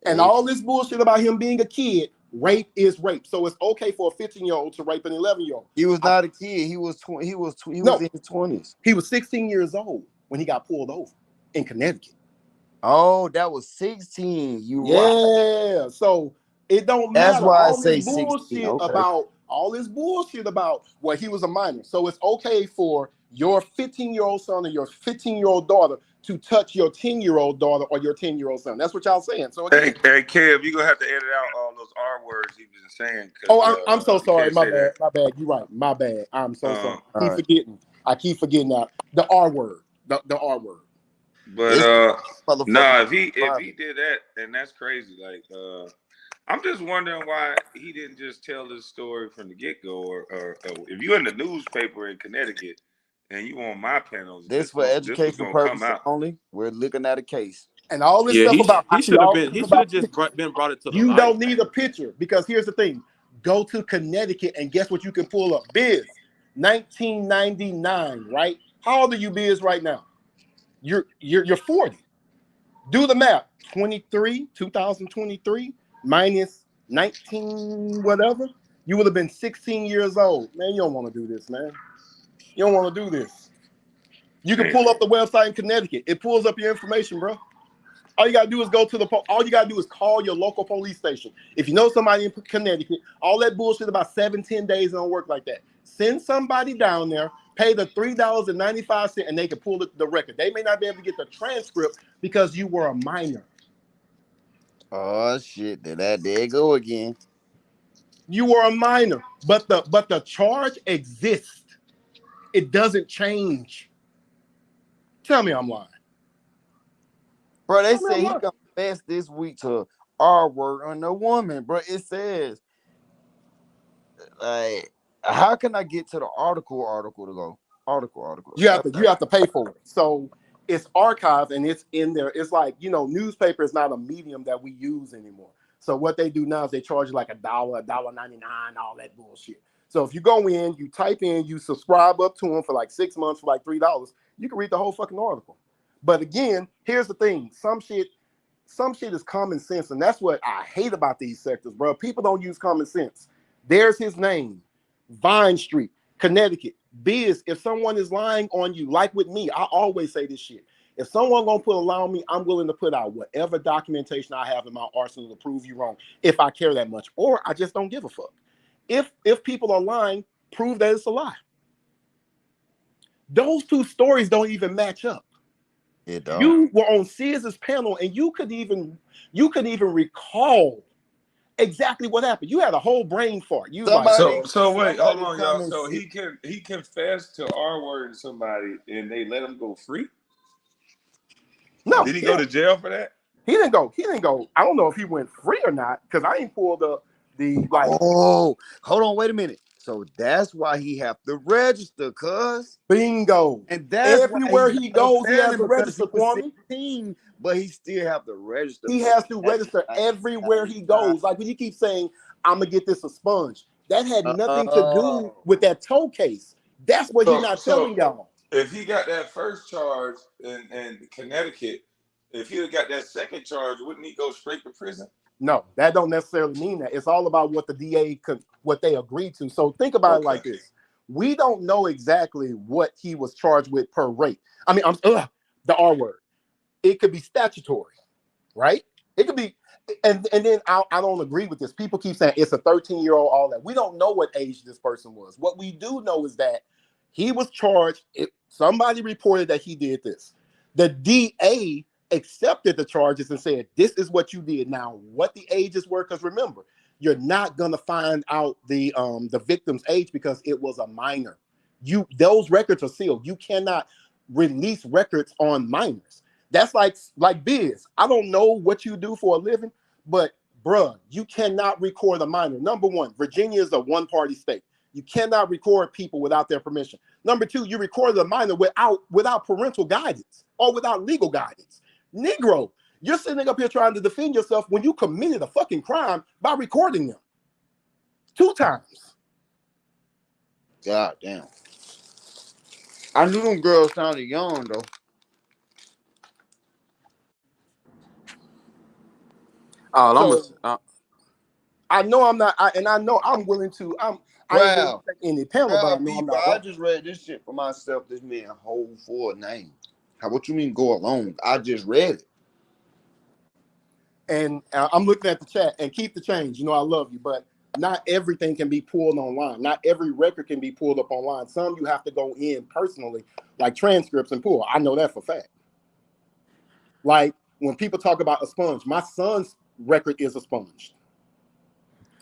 And all this bullshit about him being a kid, rape is rape. So it's okay for a 15-year-old to rape an 11-year-old. He was not a kid. He was in his 20s. He was 16 years old when he got pulled over in Connecticut. Oh, that was 16. Right. So it don't matter. That's why all I say this bullshit about all this bullshit about he was a minor. So it's okay for your 15-year-old son or your 15-year-old daughter to touch your 10-year-old daughter or your 10-year-old son. That's what y'all saying. So hey, Kev, you're gonna have to edit out all those R words you've been saying. Oh, I'm so sorry. My bad. You're right. My bad. I'm so sorry. I keep forgetting that. The R word. The R word. But if he did that, then that's crazy. Like I'm just wondering why he didn't just tell this story from the get-go, or if you're in the newspaper in Connecticut and you on my panels, this for educational purposes only. We're looking at a case. And all this stuff about he should have just been brought it to the You light. don't need a picture because here's the thing. Go to Connecticut and guess what you can pull up? Biz, 1999, right? How old are you, Biz, right now? You're 40. Do the math. 2023 minus 19 whatever. You would have been 16 years old. Man, you don't want to do this, man. You don't want to do this. You can pull up the website in Connecticut. It pulls up your information, bro. All you gotta do is all you gotta do is call your local police station. If you know somebody in Connecticut, all that bullshit about 7-10 days don't work like that. Send somebody down there, pay the $3.95, and they can pull the record. They may not be able to get the transcript because you were a minor. Oh shit! There you go again. You were a minor, but the charge exists. It doesn't change. Tell me I'm lying. Bro, they say he confessed this week to R word on a woman, bro. It says, like, how can I get to the article to go? Article. You have to pay for it. So it's archived and it's in there. It's like, newspaper is not a medium that we use anymore. So what they do now is they charge you like $1, $1.99, all that bullshit. So if you go in, you type in, you subscribe up to them for like 6 months for like $3, you can read the whole fucking article. But again, here's the thing. Some shit is common sense, and that's what I hate about these sectors, bro. People don't use common sense. There's his name, Vine Street, Connecticut. Biz, if someone is lying on you, like with me, I always say this shit. If someone gonna put a lie on me, I'm willing to put out whatever documentation I have in my arsenal to prove you wrong, if I care that much, or I just don't give a fuck. If people are lying, prove that it's a lie. Those two stories don't even match up. You were on Sears's panel, and you could even recall exactly what happened. You had a whole brain fart. You so wait, hold on, y'all. So he confessed to R-wording somebody, and they let him go free. No, did he go to jail for that? He didn't go. I don't know if he went free or not because I ain't pulled the like. Oh, hold on, wait a minute. So that's why he have to register, cuz. Bingo. And that's everywhere he goes, he has to register, Kwame. But he still have to register. He has to register everywhere he goes. Like when you keep saying, I'm gonna get this a sponge. That had nothing to do with that toe case. That's what he's not telling y'all. if he got that first charge in Connecticut, if he had got that second charge, wouldn't he go straight to prison? No, that don't necessarily mean that. It's all about what the DA what they agreed to. So think about it like this. We don't know exactly what he was charged with per rate. I mean, the R word. It could be statutory, right? It could be, and then I don't agree with this. People keep saying it's a 13-year-old, all that. We don't know what age this person was. What we do know is that he was charged. Somebody reported that he did this. The DA accepted the charges and said, this is what you did. Now, what the ages were, because remember, you're not going to find out the victim's age because it was a minor. Those records are sealed. You cannot release records on minors. That's like Biz. I don't know what you do for a living, but bruh, you cannot record a minor. Number one, Virginia is a one-party state. You cannot record people without their permission. Number two, you record a minor without parental guidance or without legal guidance. Negro, you're sitting up here trying to defend yourself when you committed a fucking crime by recording them 2 times. God damn. I knew them girls sounded young though. I know I'm not, and I know I'm willing to. I ain't willing to take any panel, but I know I'm not. I just read this shit for myself. This man hold for a name. What you mean go alone? I just read it. And I'm looking at the chat and keep the change. You know I love you, but not everything can be pulled online. Not every record can be pulled up online. Some you have to go in personally, like transcripts and pull. I know that for a fact. Like when people talk about a sponge, my son's record is a sponge.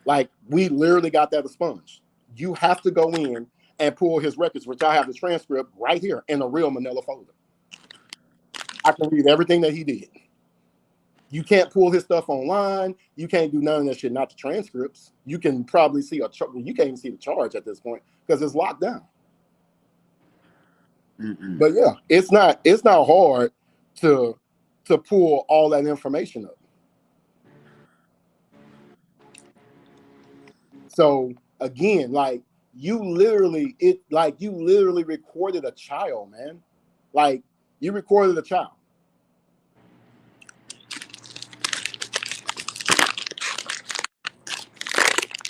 Like we literally got that a sponge. You have to go in and pull his records, which I have the transcript right here in a real manila folder. I can read everything that he did. You can't pull his stuff online. You can't do none of that shit, not the transcripts. You can probably see you can't even see the charge at this point because it's locked down. But yeah, it's not hard to pull all that information up. So again, you literally recorded a child, man. Like you recorded a child.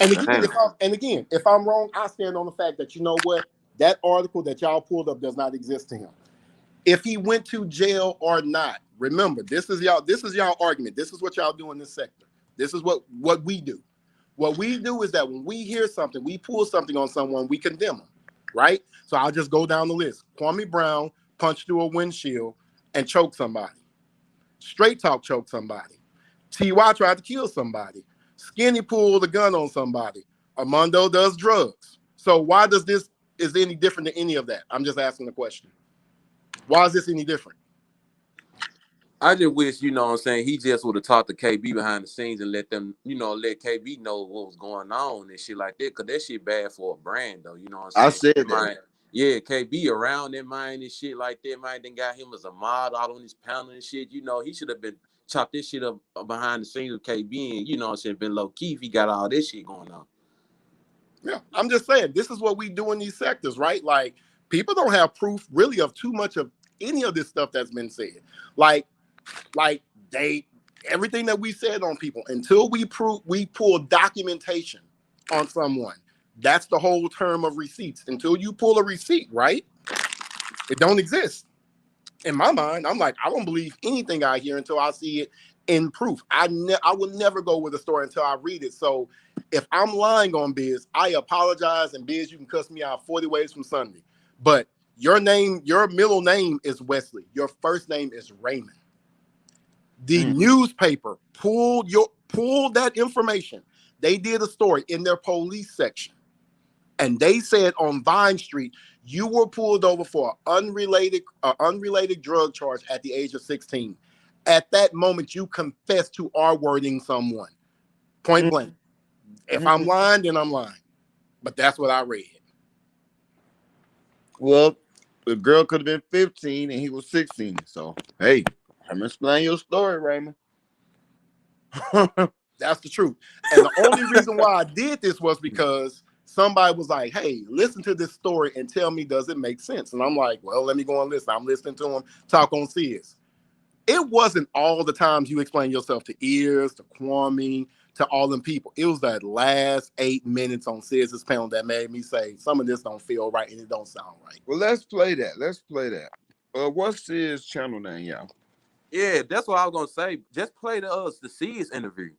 And again, if I'm wrong, I stand on the fact that you know what, that article that y'all pulled up does not exist to him. If he went to jail or not, remember, this is y'all argument. This is what y'all do in this sector. This is what we do. What we do is that when we hear something, we pull something on someone, we condemn them, right? So I'll just go down the list. Kwame Brown punched through a windshield and choked somebody. Straight Talk choked somebody. T.Y. tried to kill somebody. Skinny pulled a gun on somebody. Armando does drugs. So why is it any different than any of that? I'm just asking the question. Why is this any different? I just wish, you know what I'm saying, he just would have talked to KB behind the scenes and let them, let KB know what was going on and shit like that, because that shit bad for a brand, though, you know what I'm saying? I said that. Yeah, KB around that mind and shit like that, man, then got him as a model out on his panel and shit, he should have been chopped this shit up behind the scenes with KB and, you know what I'm saying, been low-key if he got all this shit going on. Yeah, I'm just saying, this is what we do in these sectors, right? Like, people don't have proof really of too much of any of this stuff that's been said. Like everything that we said on people, until we pull documentation on someone, that's the whole term of receipts. Until you pull a receipt, right? It don't exist. In my mind, I'm like, I don't believe anything I hear until I see it in proof. I will never go with a story until I read it. So if I'm lying on Biz, I apologize. And Biz, you can cuss me out 40 ways from Sunday. But your middle name is Wesley. Your first name is Raymond. The newspaper pulled that information. They did a story in their police section. And they said on Vine Street, you were pulled over for an unrelated drug charge at the age of 16. At that moment, you confessed to R-wording someone. Point blank. If I'm lying, then I'm lying. But that's what I read. Well, the girl could have been 15 and he was 16. So, hey, I'm explaining your story, Raymond. That's the truth. And the only reason why I did this was because somebody was like, hey, listen to this story and tell me, does it make sense? And I'm like, well, let me go and listen. I'm listening to him talk on Sis. It wasn't all the times you explain yourself to Ears, to Kwame, to all them people. It was that last 8 minutes on Sis's panel that made me say, some of this don't feel right and it don't sound right. Well, let's play that. Let's play that. What's Sis' channel name, y'all? Yeah, that's what I was gonna say. Just play the Sis interview.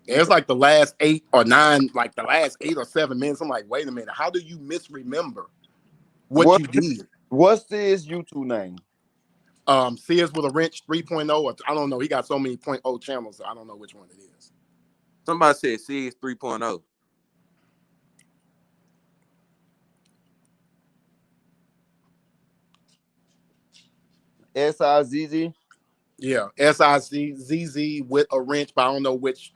It's like the last 8 or 9, like the last 8 or 7 minutes. I'm like, wait a minute, how do you misremember what you did? What's Sis' YouTube name? Sis with a wrench 3.0, or I don't know. He got so many 0.0 channels, so I don't know which one it is. Somebody said Sis 3.0. SIZZ? Yeah, SIZZ with a wrench, but I don't know which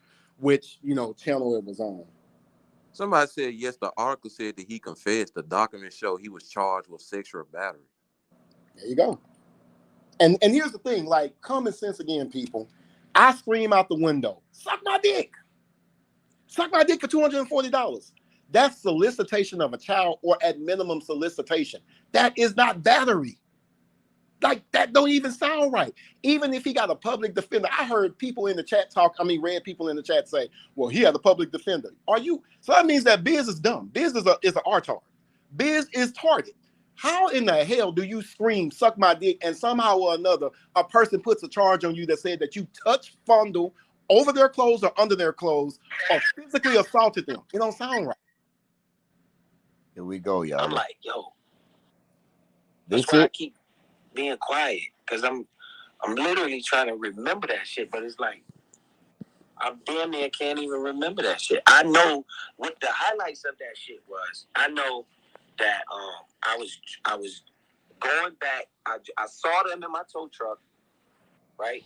channel it was on. Somebody said yes. The article said that he confessed. The documents show he was charged with sexual battery. There you go. And here's the thing, like common sense again, people. I scream out the window, suck my dick. Suck my dick for $240. That's solicitation of a child, or at minimum solicitation. That is not battery. Like, that don't even sound right. Even if he got a public defender. I heard people in the chat read people in the chat say, well, he had a public defender. So that means that Biz is dumb. Biz is an artard. Biz is tarded. How in the hell do you scream, suck my dick, and somehow or another, a person puts a charge on you that said that you touched, fondle over their clothes or under their clothes, or physically assaulted them? It don't sound right. Here we go, y'all. I'm like, yo. That's why I keep being quiet, because I'm literally trying to remember that shit, but it's like I damn near can't even remember that shit. I know what the highlights of that shit was. I know that I was going back. I saw them in my tow truck, right?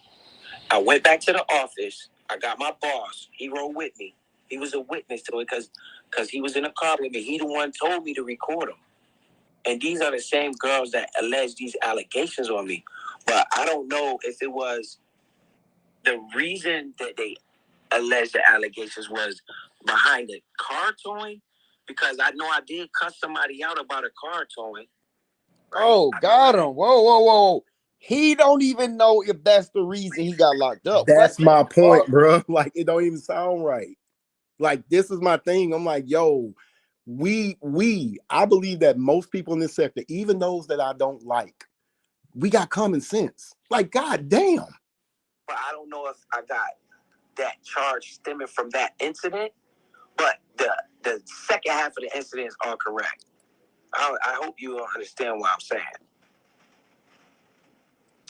I went back to the office. I got my boss. He rode with me. He was a witness to it because he was in a car with me. He the one told me to record him. And these are the same girls that allege these allegations on me. But I don't know if it was the reason that they alleged the allegations was behind the car towing, because I know I did cuss somebody out about a car towing. Right? Oh, got him. Whoa. He don't even know if that's the reason he got locked up. That's my point, bro. Like, it don't even sound right. Like, this is my thing. I'm like, yo, I believe that most people in this sector, even those that I don't like, we got common sense. Like, god damn. But I don't know if I got that charge stemming from that incident, but the second half of the incidents are correct. I hope you understand what I'm saying.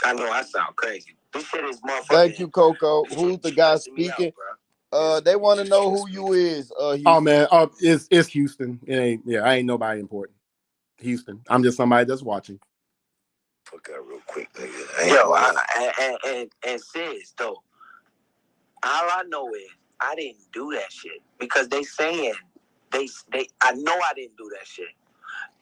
I know I sound crazy. This shit is motherfucking. Thank you, Coco. Who's the guy speaking? They want to know who you is. Oh man, it's Houston. I ain't nobody important. Houston. I'm just somebody that's watching. Fuck that real quick, nigga. Yo, and Sis, though, all I know is I didn't do that shit, because they saying I know I didn't do that shit.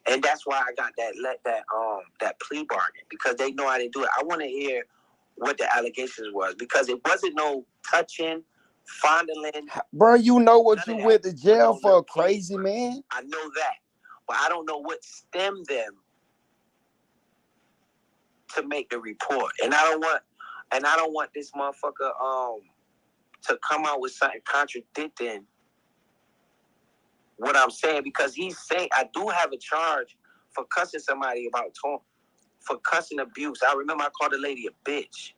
And that's why I got that plea bargain, because they know I didn't do it. I want to hear what the allegations was, because it wasn't no touching, fondling. Bro, you know what you went to jail for, crazy man? I know that. But I don't know what stemmed them to make the report. And I don't want this motherfucker to come out with something contradicting what I'm saying, because he's saying I do have a charge for cussing somebody for cussing abuse. I remember I called a lady a bitch.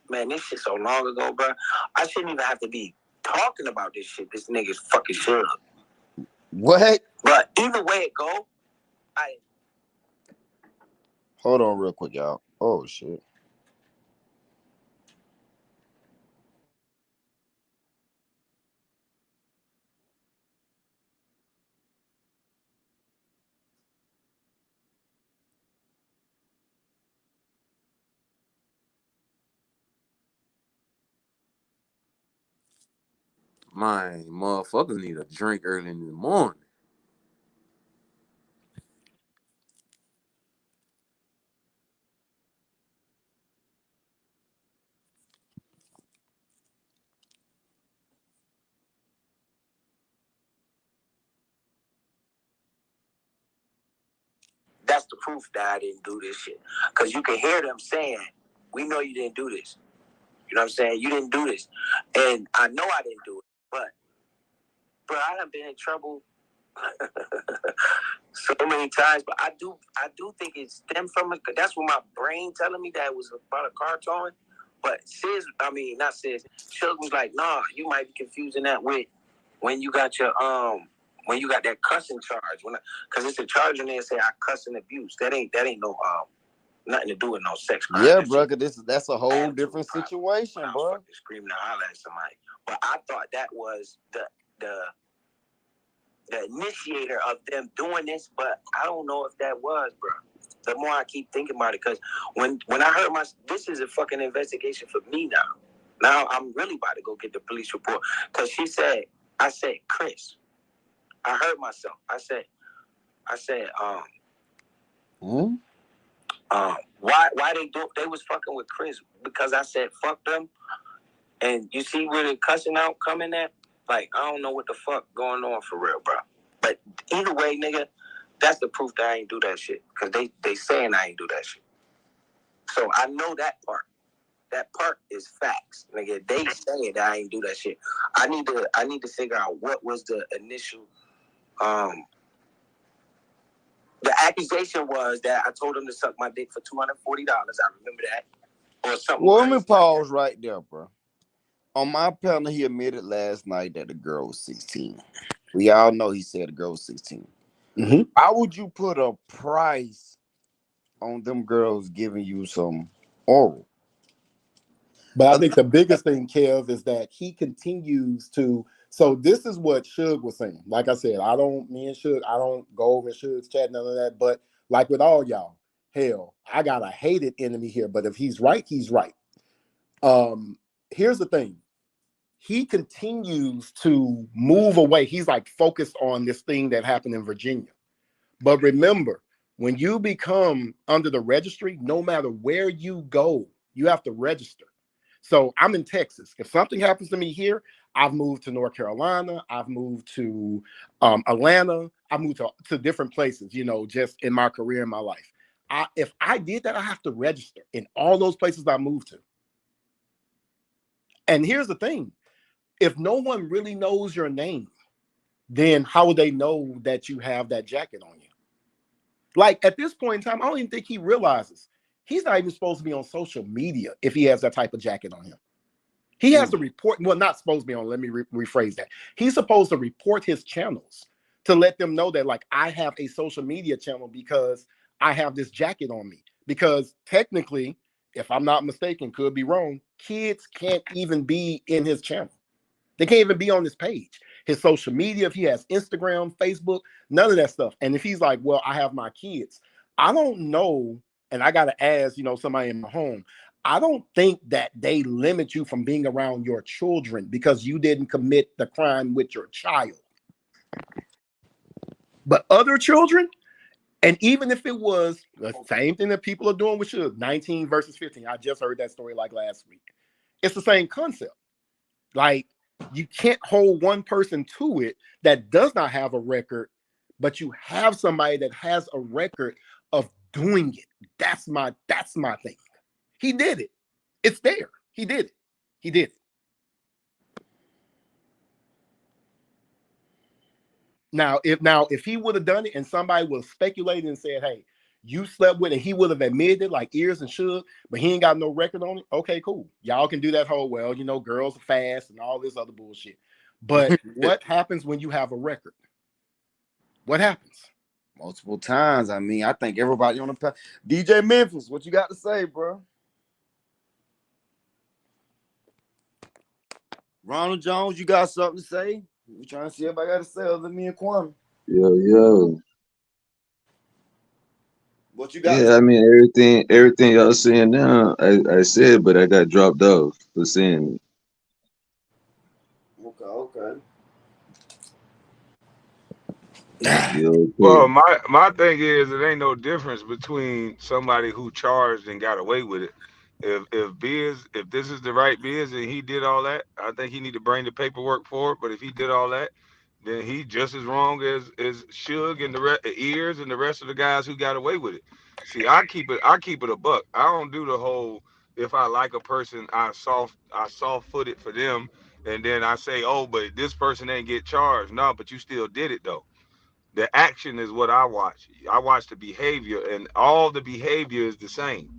Man, this shit so long ago, bro. I shouldn't even have to be talking about this shit. This nigga's fucking shit up. What? But either way it go, Hold on real quick, y'all. Oh, shit. My motherfuckers need a drink early in the morning. that's the proof that I didn't do this shit. Because you can hear them saying, we know you didn't do this. You know what I'm saying? You didn't do this. And I know I didn't do it. But, bro, I done been in trouble so many times. But I do think it stemmed from it. Because that's what my brain telling me that it was about a car towing. But not Sis, Shug was like, nah, you might be confusing that with when you got your, when you got that cussing charge. Because it's a charge in there say I cuss and abuse. That ain't no, nothing to do with no sex crime. Yeah, bro, that's a whole different situation, bro. Screaming to holler at somebody. But I thought that was the initiator of them doing this, but I don't know if that was, bro. The more I keep thinking about it, because when I heard this is a fucking investigation for me now. Now I'm really about to go get the police report. Because I said, Chris, I heard myself. I said, why they was fucking with Chris? Because I said fuck them. And you see where the cussing out coming at? Like, I don't know what the fuck going on for real, bro. But either way, nigga, that's the proof that I ain't do that shit. Because they saying I ain't do that shit. So I know that part. That part is facts, nigga. They saying that I ain't do that shit. I need to figure out what was the initial. The accusation was that I told him to suck my dick for $240. I remember that. Or something. Well, let me pause right there, bro. On my panel, he admitted last night that the girl was 16. We all know he said the girl was 16. Mm-hmm. How would you put a price on them girls giving you some oral? But I think the biggest thing, Kev, is that he continues to. So this is what Suge was saying. Like I said, I don't go over Suge's chat, none of that. But like with all y'all, hell, I got a hated enemy here. But if he's right, he's right. Here's the thing. He continues to move away. He's like focused on this thing that happened in Virginia. But remember, when you become under the registry, no matter where you go, you have to register. So I'm in Texas. If something happens to me here, I've moved to North Carolina. I've moved to Atlanta. I've moved to different places, just in my career, in my life. If I did that, I have to register in all those places I moved to. And here's the thing. If no one really knows your name, then how would they know that you have that jacket on you? Like at this point in time, I don't even think he realizes he's not even supposed to be on social media if he has that type of jacket on him. He has to report, well, not supposed to be on, let me rephrase that. He's supposed to report his channels to let them know that, like, I have a social media channel because I have this jacket on me. Because technically, if I'm not mistaken, could be wrong, kids can't even be in his channel. They can't even be on his page. His social media, if he has Instagram, Facebook, none of that stuff. And if he's like, well, I have my kids, I don't know, and I got to ask, somebody in my home, I don't think that they limit you from being around your children because you didn't commit the crime with your child. But other children, and even if it was the same thing that people are doing with you, 19 versus 15, I just heard that story like last week. It's the same concept. Like, you can't hold one person to it that does not have a record, but you have somebody that has a record of doing it. That's my thing. He did it. It's there. He did it. Now, if he would have done it and somebody was speculating and said, hey, you slept with it, he would have admitted it like Ears and Suge, but he ain't got no record on it. Okay, cool. Y'all can do that whole, girls are fast and all this other bullshit. But what happens when you have a record? What happens? Multiple times. I mean, I think everybody on the DJ Memphis, what you got to say, bro? Ronald Jones, you got something to say? We trying to see everybody got to say other than me and Kwame. Yo. What you got? Yeah, I mean everything y'all saying now, I said, but I got dropped off for saying it. Okay. Yo, well, my thing is, it ain't no difference between somebody who charged and got away with it. If this is the right Biz and he did all that, I think he need to bring the paperwork for it. But if he did all that, then he just as wrong as Suge and the Ears and the rest of the guys who got away with it. See, I keep it a buck. I don't do the whole if I like a person, I soft footed for them, and then I say, oh, but this person ain't get charged. No, but you still did it though. The action is what I watch. I watch the behavior, and all the behavior is the same.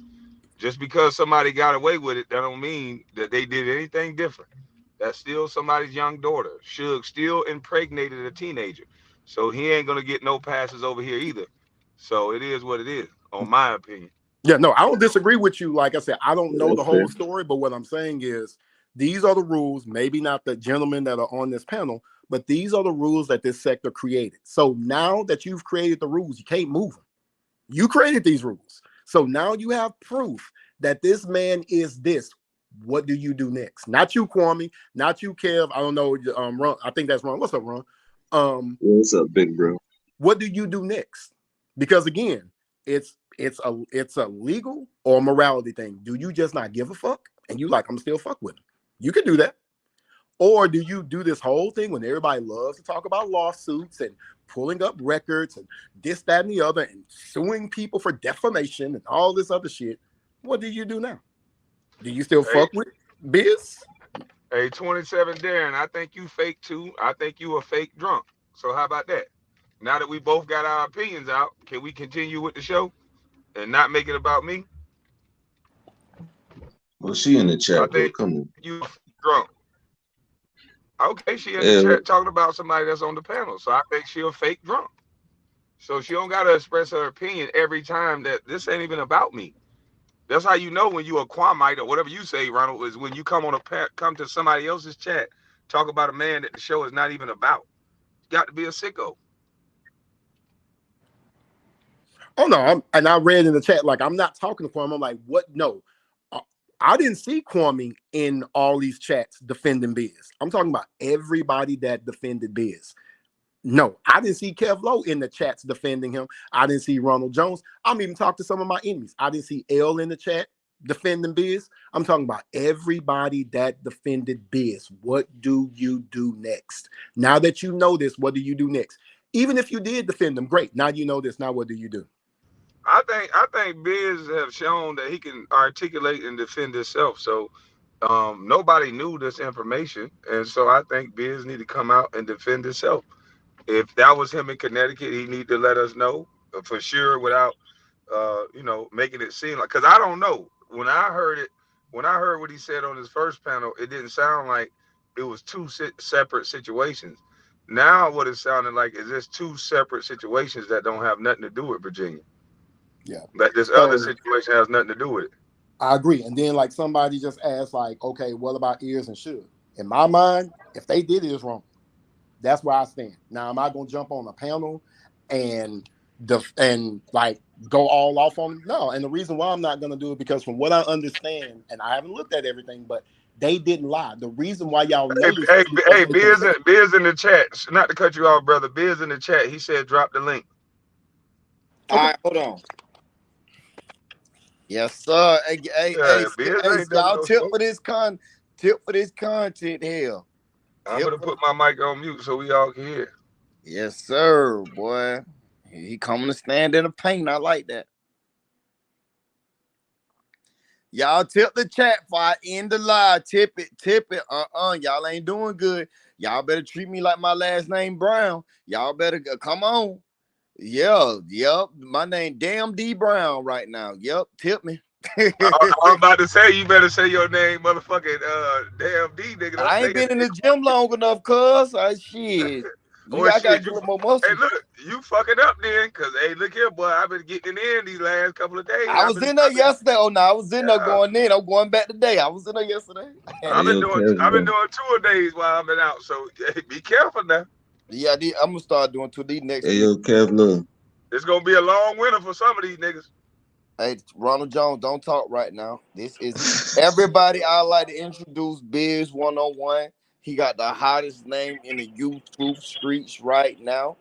Just because somebody got away with it, that don't mean that they did anything different. That's still somebody's young daughter. Suge still impregnated a teenager. So he ain't gonna get no passes over here either. So it is what it is, on my opinion. Yeah, no, I don't disagree with you. Like I said, I don't know the whole story, but what I'm saying is these are the rules, maybe not the gentlemen that are on this panel, but these are the rules that this sector created. So now that you've created the rules, you can't move them. You created these rules. So now you have proof that this man is this. What do you do next? Not you, Kwame. Not you, Kev. I don't know. Ron, I think that's Ron. What's up, Ron? What's up, big bro? What do you do next? Because again, it's a legal or morality thing. Do you just not give a fuck and you like I'm still fuck with him? You can do that. Or do you do this whole thing when everybody loves to talk about lawsuits and pulling up records and this, that, and the other and suing people for defamation and all this other shit? What do you do now? Do you still fuck with Biz? Hey, 27 Darren, I think you fake too. I think you a fake drunk. So how about that? Now that we both got our opinions out, can we continue with the show and not make it about me? Well, she in the chat, bro. Come on. You drunk. Okay, she in the chat talking about somebody that's on the panel. So I think she a fake drunk. So she don't gotta express her opinion every time. That this ain't even about me. That's how you know when you a Kwame or whatever you say, Ronald, is when you come to somebody else's chat, talk about a man that the show is not even about. You got to be a sicko. Oh no, and I read in the chat, like, I'm not talking to Kwame. I'm like, what? No, I didn't see Kwame in all these chats defending Biz. I'm talking about everybody that defended Biz. No, I didn't see Kevlo in the chats defending him. I didn't see Ronald Jones. I'm even talking to some of my enemies. I didn't see L in the chat defending Biz. I'm talking about everybody that defended Biz. What do you do next? Now that you know this, what do you do next? Even if you did defend them, great. Now you know this. Now what do you do? I think Biz have shown that he can articulate and defend himself. So nobody knew this information, and so I think Biz need to come out and defend himself. If that was him in Connecticut, he need to let us know for sure without making it seem like, because I don't know. When I heard what he said on his first panel, it didn't sound like it was two separate situations. Now what it sounded like is just two separate situations that don't have nothing to do with Virginia. Yeah. That this other situation has nothing to do with it. I agree. And then like somebody just asked, like, okay, what about Ears and Suge? In my mind, if they did it, it's wrong. That's where I stand. Now, am I gonna jump on a panel and like go all off on them? No. And the reason why I'm not gonna do it, because from what I understand, and I haven't looked at everything, but they didn't lie. The reason why y'all know hey, Biz in the chat. Not to cut you off, brother. Biz in the chat. He said drop the link. All right, hold on. Yes, sir. Hey, y'all tip for this content. Hell, I'm gonna put my mic on mute so we all can hear. Yes, sir, boy. He coming to stand in the paint. I like that. Y'all tip the chat before I end the live. Tip it. Y'all ain't doing good. Y'all better treat me like my last name Brown. Y'all better come on. Yeah, yep. My name Damn D Brown right now. Yep, tip me. I was about to say, you better say your name, motherfucking Damn D, nigga. I ain't been in the gym long enough, cuz. Shit. I got to get more muscle. Hey, look, you fucking up then, because, hey, look here, boy. I've been getting in these last couple of days. I was in there yesterday. Oh, no, I was in there going in. I'm going back today. I was in there yesterday. I've been doing 2 days while I've been out, so hey, be careful now. Yeah, I'm going to start doing 2 days next week. Hey, yo, Kevlo. It's going to be a long winter for some of these niggas. Hey, Ronald Jones, don't talk right now. This is everybody. I like to introduce Biz101. He got the hottest name in the YouTube streets right now.